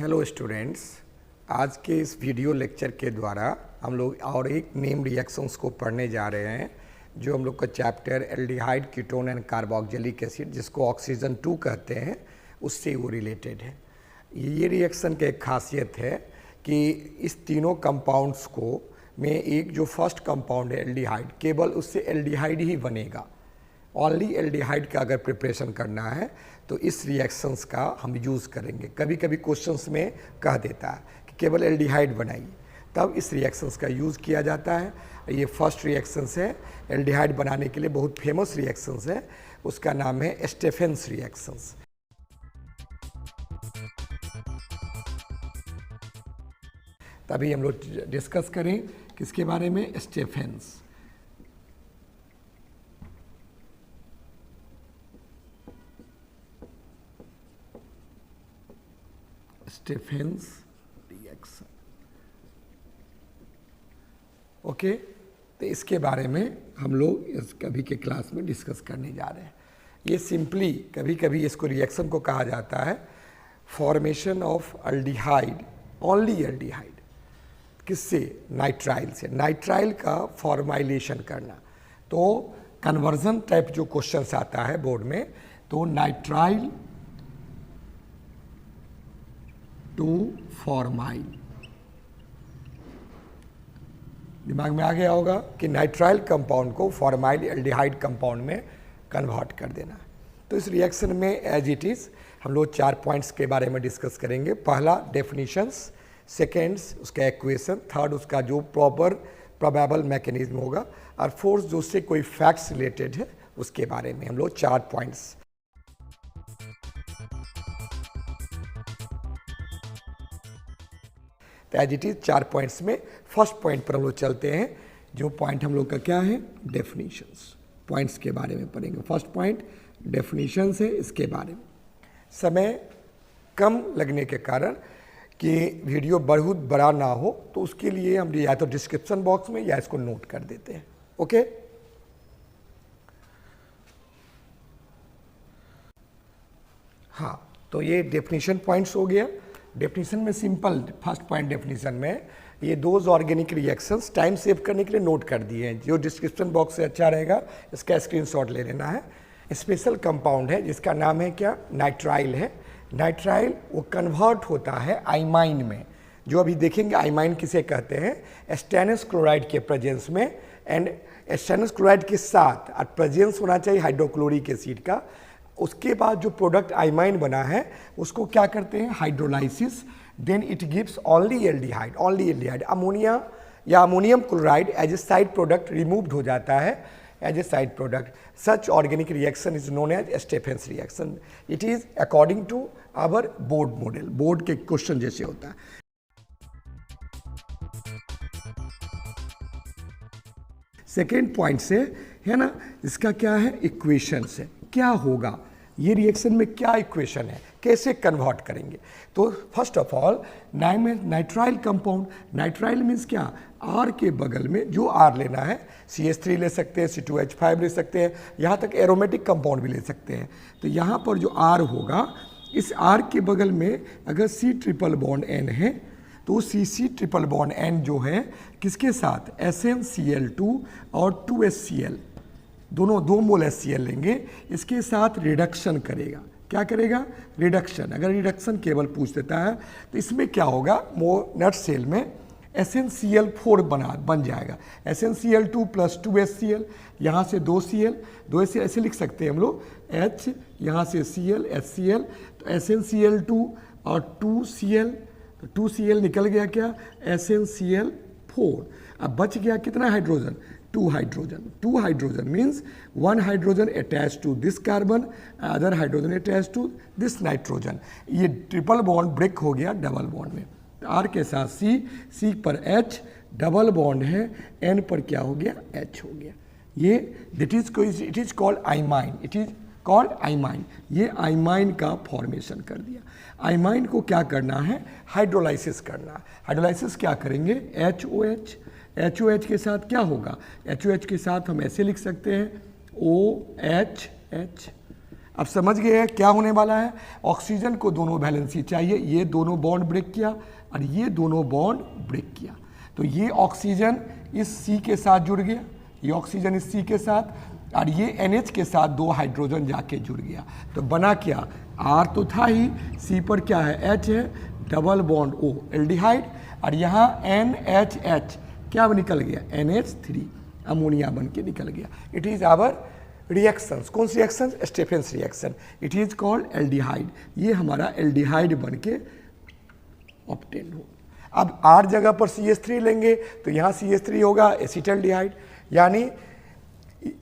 Hello students, आज के इस वीडियो लेक्चर के द्वारा हम लोग और एक नेम रिएक्शंस को पढ़ने जा रहे हैं जो हम लोग का chapter aldehyde ketone and carboxylic acid जिसको ऑक्सीजन 2 कहते हैं उससे वो रिलेटेड है। ये रिएक्शन की एक खासियत है कि इस तीनों कंपाउंड्स को में एक जो फर्स्ट कंपाउंड है एल्डिहाइड, केवल उससे एल्डिहाइड ही बनेगा। ओनली एल्डिहाइड का अगर प्रिपरेशन करना है तो इस रिएक्शंस का हम यूज़ करेंगे। कभी कभी क्वेश्चंस में कह देता है कि केवल एल्डिहाइड बनाइए, तब इस रिएक्शंस का यूज़ किया जाता है। ये फर्स्ट रिएक्शंस है एल्डिहाइड बनाने के लिए, बहुत फेमस रिएक्शंस है, उसका नाम है स्टेफेंस रिएक्शंस। तभी हम लोग डिस्कस करें किसके बारे में, स्टेफेंस। Stephens reaction, okay. तो इसके बारे में हम लोग इस कभी के क्लास में डिस्कस करने जा रहे हैं। ये सिंपली कभी कभी इसको रिएक्शन को कहा जाता है formation of aldehyde, only aldehyde. किससे? नाइट्राइल से। नाइट्राइल का फॉर्माइलेशन करना, तो कन्वर्जन टाइप जो क्वेश्चंस आता है बोर्ड में, तो नाइट्राइल टू फॉर्माइल, दिमाग में आ गया होगा कि नाइट्राइल कंपाउंड को फॉर्माइल एल्डिहाइड कंपाउंड में कन्वर्ट कर देना। तो इस रिएक्शन में एज इट इज़ हम लोग 4 पॉइंट्स के बारे में डिस्कस करेंगे। पहला डेफिनेशंस, सेकेंड्स उसका इक्वेशन, थर्ड उसका जो प्रॉपर प्रोबेबल मैकेनिज्म होगा, और फोर्थ जो उससे कोई फैक्ट्स रिलेटेड है उसके बारे में हम लोग 4 पॉइंट्स। तो एज इट इज 4 पॉइंट्स में फर्स्ट पॉइंट पर हम लोग चलते हैं। जो पॉइंट हम लोग का क्या है, डेफिनेशंस। पॉइंट्स के बारे में पढ़ेंगे। फर्स्ट पॉइंट डेफिनेशंस है, इसके बारे में। समय कम लगने के कारण कि वीडियो बहुत बड़ा ना हो, तो उसके लिए हम या तो डिस्क्रिप्शन बॉक्स में या इसको नोट कर देते हैं, ओके। हाँ, तो ये डेफिनेशन पॉइंट्स हो गया। डेफिनेशन में सिंपल, फर्स्ट पॉइंट डेफिनेशन में ये those organic reactions time save करने के लिए नोट कर दिए हैं। जो डिस्क्रिप्शन बॉक्स से अच्छा रहेगा इसका स्क्रीनशॉट ले लेना है। स्पेशल कंपाउंड है जिसका नाम है क्या, नाइट्राइल है। नाइट्राइल वो कन्वर्ट होता है आइमाइन में। जो अभी देखेंगे आइमाइन किसे कहते हैं, स्टेनस क्लोराइड के प्रेजेंस में, एंड स्टेनस क्लोराइड के साथ और प्रेजेंस होना चाहिए हाइड्रोक्लोरिक एसिड का। उसके बाद जो प्रोडक्ट आइमाइन बना है उसको क्या करते हैं, hydrolysis, then it gives only aldehyde. Only aldehyde, ammonia या ammonium chloride as a side product removed हो जाता है as a side product. Such organic reaction is known as Stephen's reaction. It is according to our board model, board के question जैसे होता है। Second point से है ना, इसका क्या है, इक्वेशन से क्या होगा, ये रिएक्शन में क्या इक्वेशन है, कैसे कन्वर्ट करेंगे। तो first of all nitrile compound, nitrile means क्या, आर के बगल में जो आर लेना है, CH3 ले सकते हैं, C2H5 ले सकते हैं, यहाँ तक एरोमेटिक कंपाउंड भी ले सकते हैं। तो यहाँ पर जो आर होगा, इस आर के बगल में अगर C ट्रिपल बॉन्ड N है तो CC ट्रिपल बॉन्ड N जो है किसके साथ, SnCl2 और 2HCl, दोनों 2 मोल HCl लेंगे, इसके साथ रिडक्शन करेगा। क्या करेगा, रिडक्शन। अगर रिडक्शन केवल पूछ देता है तो इसमें क्या होगा, नट सेल में SnCl4 बन जाएगा। SnCl2 प्लस 2HCl, यहाँ से 2Cl ऐसे लिख सकते हैं हम लोग, H यहाँ से Cl, HCl, तो SnCl2 और 2Cl, तो 2Cl निकल गया क्या, SnCl4। अब बच गया कितना hydrogen, 2 hydrogen. 2 hydrogen means 1 hydrogen attach to this carbon, other hydrogen attach to this nitrogen. ये ट्रिपल बॉन्ड ब्रेक हो गया डबल बॉन्ड में। आर के साथ C पर H, डबल बॉन्ड है, N पर क्या हो गया, H हो गया। ये it is called imine, it is called imine. ये आइमाइन का फॉर्मेशन कर दिया। आइमाइन को क्या करना है, हाइड्रोलाइसिस करना। हाइड्रोलाइसिस क्या करेंगे, HOH, HOH के साथ क्या होगा, HOH के साथ हम ऐसे लिख सकते हैं OHH। अब समझ गए हैं क्या होने वाला है। ऑक्सीजन को दोनों वैलेंसी चाहिए, ये दोनों बॉन्ड ब्रेक किया और ये दोनों बॉन्ड ब्रेक किया, तो ये ऑक्सीजन इस C के साथ जुड़ गया, ये ऑक्सीजन इस C के साथ, और ये NH के साथ 2 हाइड्रोजन जाके जुड़ गया, तो बना क्या, R तो था ही, C पर क्या है, H है, डबल बॉन्ड O एल्डिहाइड, और यहाँ NHH क्या निकल गया, NH3 अमोनिया बन के निकल गया। इट इज आवर रिएक्शंस, कौन सी reaction, Stephen's reaction, it is called aldehyde, ये हमारा एल्डिहाइड बन के ऑब्टेन हो। अब R जगह पर CH3 लेंगे तो यहाँ CH3 होगा एसिटल्डिहाइड, यानी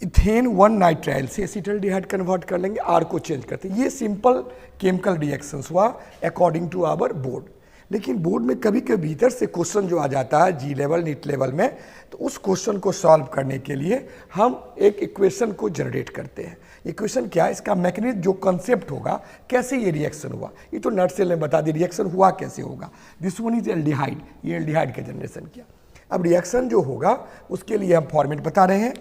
इथेन 1 नाइट्राइल से एसिटल्डिहाइड कन्वर्ट कर लेंगे, R को चेंज करते, ये सिंपल केमिकल रिएक्शंस हुआ अकॉर्डिंग टू आवर बोर्ड। लेकिन बोर्ड में कभी कभी भीतर से क्वेश्चन जो आ जाता है जी लेवल नीट लेवल में, तो उस क्वेश्चन को सॉल्व करने के लिए हम एक इक्वेशन को जनरेट करते हैं। इक्वेशन क्या है, इसका मैकेनिज्म जो कंसेप्ट होगा, कैसे ये रिएक्शन हुआ, ये तो नटसेल ने बता दी, रिएक्शन हुआ कैसे होगा। दिस वन इज एल्डिहाइड, ये एल्डिहाइड का जनरेशन किया। अब रिएक्शन जो होगा उसके लिए हम फॉर्मेट बता रहे हैं।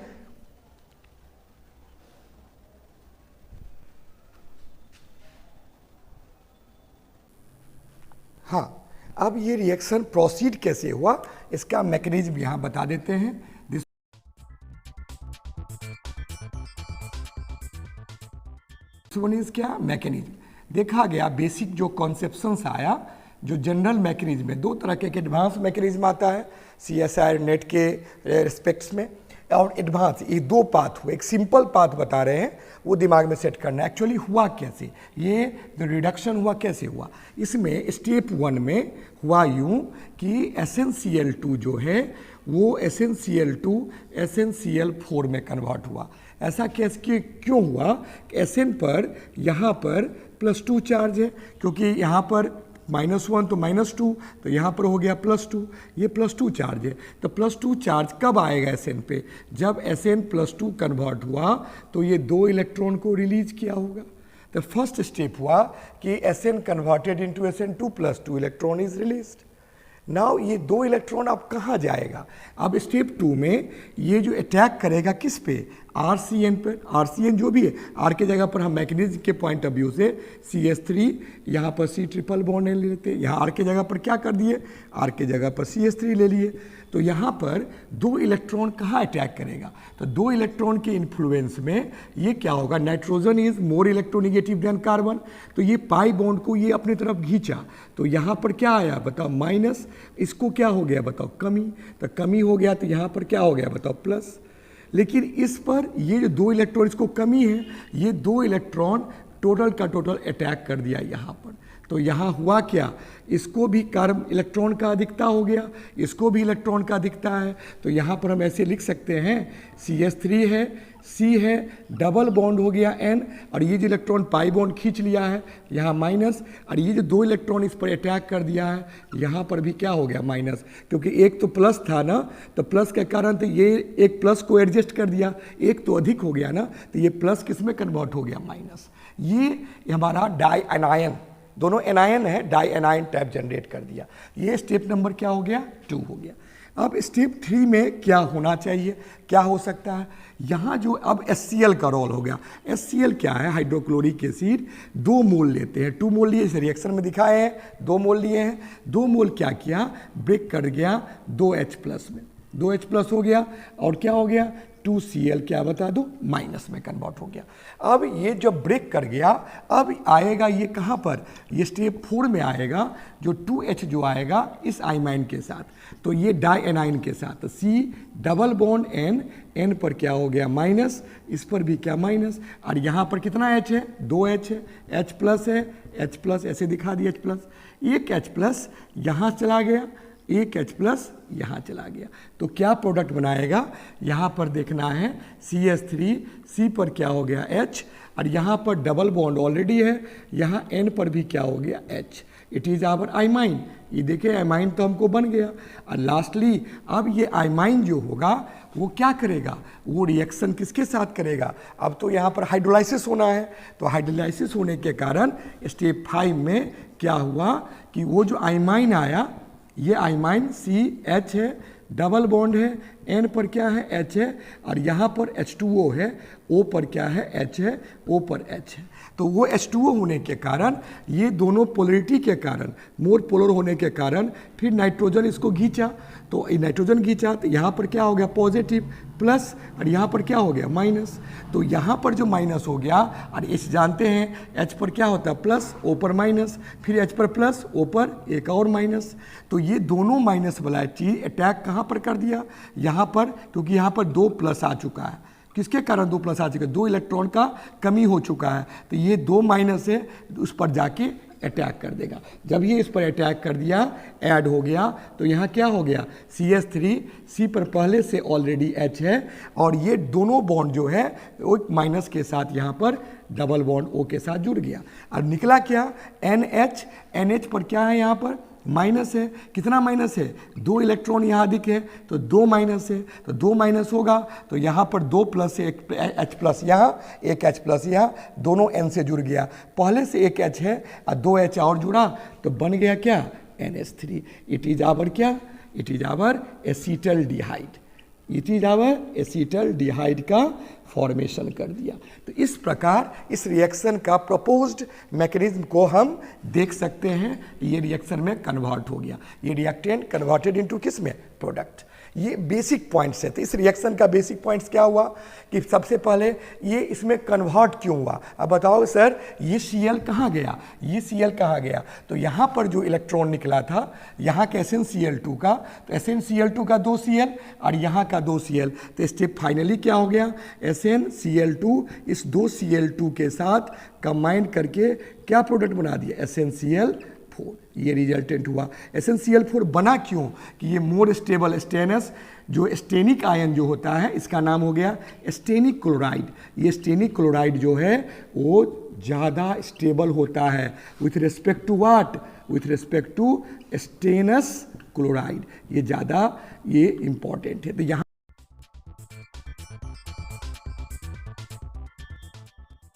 हाँ, अब ये रिएक्शन प्रोसीड कैसे हुआ, इसका मैकेनिज्म यहां बता देते हैं। दिस वन इज क्या, मैकेनिज्म। देखा गया बेसिक जो कॉन्सेप्शंस आया, जो जनरल मैकेनिज्म है, 2 तरह के एडवांस मैकेनिज्म आता है CSIR नेट के रिस्पेक्ट्स में, और एडवांस, ये 2 पाथ हुए। एक सिंपल पाथ बता रहे हैं, वो दिमाग में सेट करना है। एक्चुअली हुआ कैसे, ये जो रिडक्शन हुआ कैसे हुआ, इसमें स्टेप 1 में हुआ यूं कि SnCl2 जो है वो SnCl2 SnCl4 में कन्वर्ट हुआ। ऐसा कैसे क्यों हुआ, Sn पर यहाँ पर +2 चार्ज है, क्योंकि यहाँ पर -1 तो -2, तो यहाँ पर हो गया +2, ये +2 चार्ज है। तो +2 चार्ज कब आएगा Sn पे, जब Sn+2 कन्वर्ट हुआ तो ये 2 इलेक्ट्रॉन को रिलीज किया होगा। तो फर्स्ट स्टेप हुआ कि Sn converted into Sn2+2 electron is released. Now ये 2 इलेक्ट्रॉन अब कहाँ जाएगा, अब स्टेप 2 में ये जो अटैक करेगा किस पे, RCN पर। RCN जो भी है, R के जगह पर हम मैकेनिज्म के पॉइंट ऑफ व्यू से CH3, यहाँ पर C ट्रिपल बॉन्ड ले लेते, यहाँ R के जगह पर क्या कर दिए, R के जगह पर CH3 ले लिए। तो यहाँ पर 2 इलेक्ट्रॉन कहाँ अटैक करेगा, तो 2 इलेक्ट्रॉन के इन्फ्लुएंस में ये क्या होगा, nitrogen is more electronegative than carbon, तो ये पाई बॉन्ड को ये अपनी तरफ खींचा, तो यहाँ पर क्या आया बताओ, माइनस, इसको क्या हो गया बताओ, कमी, तो कमी हो गया, तो यहाँ पर क्या हो गया बताओ, प्लस। लेकिन इस पर ये जो 2 इलेक्ट्रॉन, इसको कमी है, ये 2 इलेक्ट्रॉन टोटल का टोटल अटैक कर दिया यहाँ पर। तो यहाँ हुआ क्या, इसको भी कार्बन इलेक्ट्रॉन का अधिकता हो गया, इसको भी इलेक्ट्रॉन का अधिकता है। तो यहाँ पर हम ऐसे लिख सकते हैं, CH3 है, C है, डबल बॉन्ड हो गया N, और ये जो इलेक्ट्रॉन पाई बॉन्ड खींच लिया है यहाँ माइनस, और ये जो 2 इलेक्ट्रॉन इस पर अटैक कर दिया है, यहाँ पर भी क्या हो गया माइनस, क्योंकि एक तो प्लस था ना, तो प्लस के कारण तो ये एक प्लस को एडजस्ट कर दिया, एक तो अधिक हो गया ना, तो ये प्लस किस में कन्वर्ट हो गया, माइनस। ये हमारा डाई एनायन, दोनों एनायन है, डाई एनायन टाइप जनरेट कर दिया। ये स्टेप नंबर क्या हो गया, 2 हो गया। अब स्टेप 3 में क्या होना चाहिए, क्या हो सकता है, यहाँ जो अब HCl का रोल हो गया। HCl क्या है, हाइड्रोक्लोरिक एसिड, 2 मोल लेते हैं, 2 मोल लिए, इस रिएक्शन में दिखाए हैं, 2 मोल लिए हैं, 2 मोल क्या किया, ब्रेक कर गया 2H+ में, 2H+ हो गया, और क्या हो गया 2Cl, क्या बता दो, माइनस में कन्वर्ट हो गया। अब ये जब ब्रेक कर गया, अब आएगा ये कहाँ पर, ये स्टेप 4 में आएगा, जो 2H जो आएगा इस आइमाइन के साथ, तो ये डाई एनाइन के साथ, तो C double bond N, N पर क्या हो गया माइनस, इस पर भी क्या माइनस, और यहाँ पर कितना H है, 2H है, H+ है, H+, ऐसे दिखा दिया H+, एक H+ यहाँ चला गया, एक H+ यहाँ चला गया, तो क्या प्रोडक्ट बनाएगा, यहाँ पर देखना है CH3, C पर क्या हो गया H, और यहाँ पर डबल बॉन्ड ऑलरेडी है, यहाँ N पर भी क्या हो गया H, इट इज़ आवर आइमाइन। ये देखिए आइमाइन तो हमको बन गया, और लास्टली अब ये आइमाइन जो होगा वो क्या करेगा, वो रिएक्शन किसके साथ करेगा, अब तो यहाँ पर हाइड्रोलाइसिस होना है, तो हाइड्रोलाइसिस होने के कारण स्टेप 5 में क्या हुआ कि वो जो आइमाइन आया, ये आइमाइन CH है, डबल बॉन्ड है, N पर क्या है, H है, और यहाँ पर H2O है, O पर क्या है, H है, O पर H है। तो वो H2O होने के कारण, ये दोनों पोलरिटी के कारण, मोर पोलर होने के कारण फिर नाइट्रोजन इसको खींचा, तो नाइट्रोजन खींचा तो यहाँ पर क्या हो गया, पॉजिटिव प्लस, और यहाँ पर क्या हो गया, माइनस। तो यहाँ पर जो माइनस हो गया, और H जानते हैं H पर क्या होता है, प्लस, O पर माइनस, फिर H पर प्लस, O पर एक और माइनस। तो ये दोनों माइनस वाला चीज़ अटैक कहाँ पर कर दिया, यहाँ पर, क्योंकि यहाँ पर 2 प्लस आ चुका है। किसके कारण 2 प्लस आ चुका है, 2 इलेक्ट्रॉन का कमी हो चुका है, तो ये 2 माइनस है, उस पर जाके अटैक कर देगा। जब ये इस पर अटैक कर दिया, ऐड हो गया, तो यहाँ क्या हो गया, CH3, C पर पहले से ऑलरेडी H है, और ये दोनों बॉन्ड जो है वो माइनस के साथ यहाँ पर डबल बॉन्ड O के साथ जुड़ गया, और निकला क्या, NH। NH पर क्या है, यहाँ पर माइनस है, कितना माइनस है, 2 इलेक्ट्रॉन यहाँ अधिक है, तो 2 माइनस है, तो 2 माइनस होगा, तो यहाँ पर 2 प्लस है, एक H प्लस यहाँ, एक H प्लस यहाँ, दोनों N से जुड़ गया। पहले से एक H है और 2 H और जुड़ा, तो बन गया क्या, NH3। इट इज आवर क्या, it is our acetaldehyde, it is our acetaldehyde का फॉर्मेशन कर दिया। तो इस प्रकार इस रिएक्शन का प्रपोज्ड मैकेनिज्म को हम देख सकते हैं। ये रिएक्शन में कन्वर्ट हो गया, ये रिएक्टेंट कन्वर्टेड इनटू किस में, प्रोडक्ट। ये बेसिक पॉइंट्स है। तो इस रिएक्शन का बेसिक पॉइंट्स क्या हुआ कि सबसे पहले ये इसमें कन्वर्ट क्यों हुआ। अब बताओ सर, ये Cl कहाँ गया, ये Cl कहाँ गया, तो यहाँ पर जो इलेक्ट्रॉन निकला था, यहाँ का SnCl2 का, तो SnCl2 का 2 Cl और यहाँ का 2 Cl, तो स्टेप फाइनली क्या हो गया, SnCl2 इस 2 Cl2 के साथ कंबाइन करके क्या प्रोडक्ट बना दिया, SnCl4। ये रिजल्टेंट हुआ। SnCl4 बना क्यों कि ये मोर स्टेबल स्टेनस, जो स्टेनिक आयन जो होता है, इसका नाम हो गया स्टेनिक क्लोराइड। ये स्टेनिक क्लोराइड जो है वो ज़्यादा स्टेबल होता है with respect to what, with respect to stannous chloride, ये ज़्यादा ये इंपॉर्टेंट है। तो यहाँ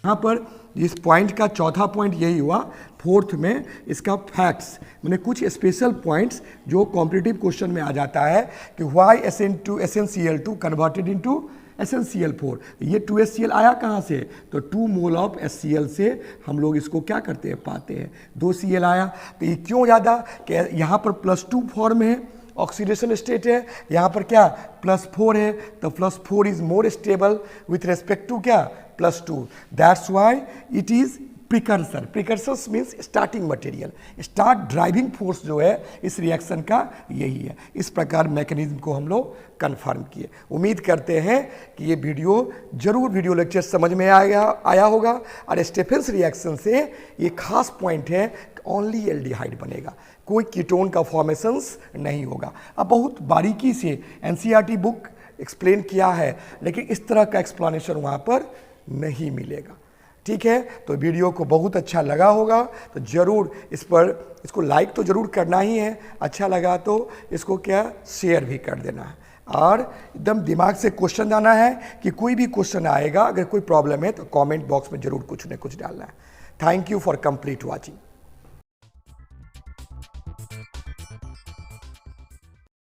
पर इस पॉइंट का चौथा पॉइंट यही हुआ। फोर्थ में इसका फैक्ट्स, मैंने कुछ स्पेशल पॉइंट्स जो कॉम्पिटिटिव क्वेश्चन में आ जाता है कि why SnCl2 converted into SnCl4। ये 2HCl आया कहाँ से, तो 2 मोल ऑफ HCl से हम लोग इसको क्या करते हैं, पाते हैं। 2 Cl आया, तो ये क्यों ज़्यादा, कि यहाँ पर +2 फॉर्म है, ऑक्सीडेशन स्टेट है, यहाँ पर क्या +4 है, तो +4 is more stable with respect to क्या, +2। That's why it is precursor. Precursors means starting material, start driving force जो है इस रिएक्शन का यही है। इस प्रकार मैकेनिज्म को हम लोग कन्फर्म किए। उम्मीद करते हैं कि ये वीडियो लेक्चर समझ में आया होगा। और स्टेफेंस रिएक्शन से ये खास पॉइंट है कि ओनली एल्डिहाइड बनेगा, कोई कीटोन का फॉर्मेशंस नहीं होगा। अब बहुत बारीकी से NCERT बुक एक्सप्लेन किया है, लेकिन इस तरह का एक्सप्लेनेशन वहाँ पर नहीं मिलेगा। ठीक है, तो वीडियो को बहुत अच्छा लगा होगा तो ज़रूर इसको लाइक तो ज़रूर करना ही है, अच्छा लगा तो इसको क्या शेयर भी कर देना है। और एकदम दिमाग से क्वेश्चन आना है कि कोई भी क्वेश्चन आएगा, अगर कोई प्रॉब्लम है तो कमेंट बॉक्स में ज़रूर कुछ न कुछ डालना है। Thank you for complete watching.